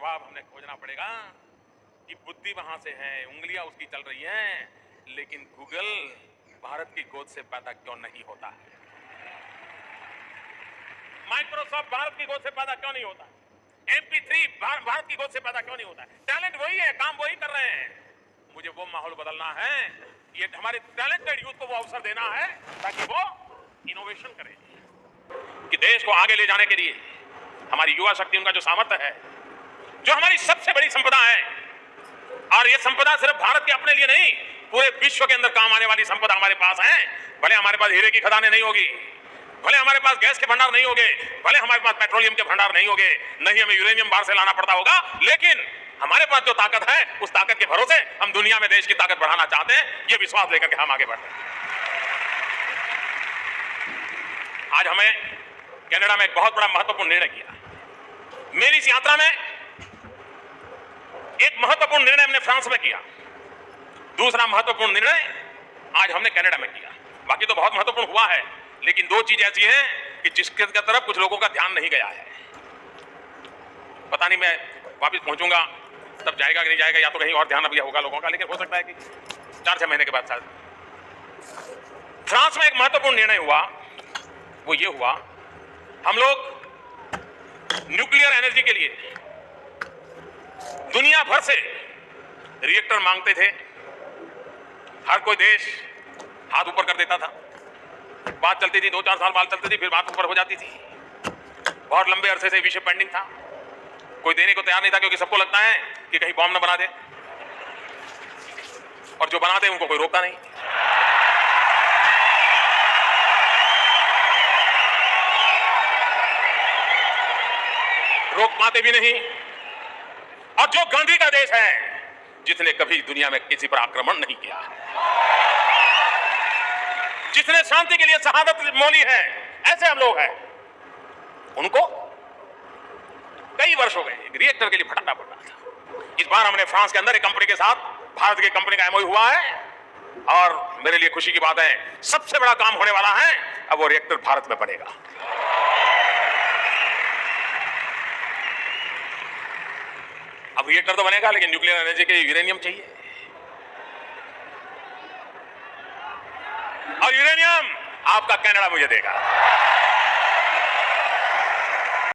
जवाब हमने खोजना पड़ेगा कि बुद्धि वहां से है, उंगलियां उसकी चल रही हैं, लेकिन गूगल भारत की गोद से पैदा क्यों नहीं होता है? माइक्रोसॉफ्ट भारत की गोद से पैदा क्यों नहीं होता? MP3 भारत की गोद से पैदा क्यों नहीं होता? टैलेंट वही है, काम वही कर रहे हैं। मुझे वो माहौल बदलना है, ये हमारे टैलेंटेड यूथ को वो अवसर देना है ताकि वो इनोवेशन करें, कि देश को आगे ले जाने के लिए हमारी युवा शक्ति, उनका जो सामर्थ्य है, जो हमारी सबसे बड़ी संपदा है, और ये संपदा सिर्फ भारत के अपने लिए नहीं, पूरे विश्व के अंदर काम आने वाली संपदा हमारे पास है। भले हमारे पास हीरे की खदानें नहीं होगी, भले हमारे पास गैस के भंडार नहीं होंगे, भले हमारे पास पेट्रोलियम के भंडार नहीं होंगे, नहीं हमें यूरेनियम बाहर से लाना पड़ता होगा, लेकिन हमारे पास जो ताकत है, उस ताकत के भरोसे हम दुनिया में देश की ताकत बढ़ाना चाहते हैं। ये विश्वास लेकर के हम आगे बढ़ते हैं। आज हमें कनाडा में एक बहुत बड़ा महत्वपूर्ण निर्णय किया। मेरी इस यात्रा में एक महत्वपूर्ण निर्णय हमने फ्रांस में किया, दूसरा महत्वपूर्ण निर्णय आज हमने कनाडा में किया। बाकी तो बहुत महत्वपूर्ण हुआ है, लेकिन दो चीज ऐसी हैं कि जिसके तरफ कुछ लोगों का ध्यान नहीं गया है। पता नहीं मैं वापस पहुंचूंगा तब जाएगा कि नहीं जाएगा, या तो कहीं और ध्यान अब होगा लोगों का, लेकिन हो सकता है कि 4-6 महीने के बाद शायद। फ्रांस में एक महत्वपूर्ण निर्णय हुआ, वो ये हुआ, हम लोग न्यूक्लियर एनर्जी के लिए दुनिया भर से रिएक्टर मांगते थे। हर कोई देश हाथ ऊपर कर देता था, बात चलती थी, 2-4 साल बात चलती थी, फिर बात ऊपर हो जाती थी। बहुत लंबे अरसे से विषय पेंडिंग था, कोई देने को तैयार नहीं था, क्योंकि सबको लगता है कि कहीं बॉम्ब न बना दे, और जो बनाते हैं उनको कोई रोकता नहीं। रोक पाते भी नहीं। और जो गांधी का देश है, जिसने कभी दुनिया में किसी पर आक्रमण नहीं किया, जिसने शांति के लिए शहादत मोली है, ऐसे हम लोग हैं, उनको कई वर्ष हो गए रिएक्टर के लिए भटकना पड़ रहा था। इस बार हमने फ्रांस के अंदर एक कंपनी के साथ, भारत की कंपनी का MOU हुआ है, और मेरे लिए खुशी की बात है, सबसे बड़ा काम होने वाला है। अब वो रिएक्टर भारत में बनेगा। अब रिएक्टर तो बनेगा, लेकिन न्यूक्लियर एनर्जी के लिए यूरेनियम चाहिए, और यूरेनियम आपका कनाडा मुझे देगा।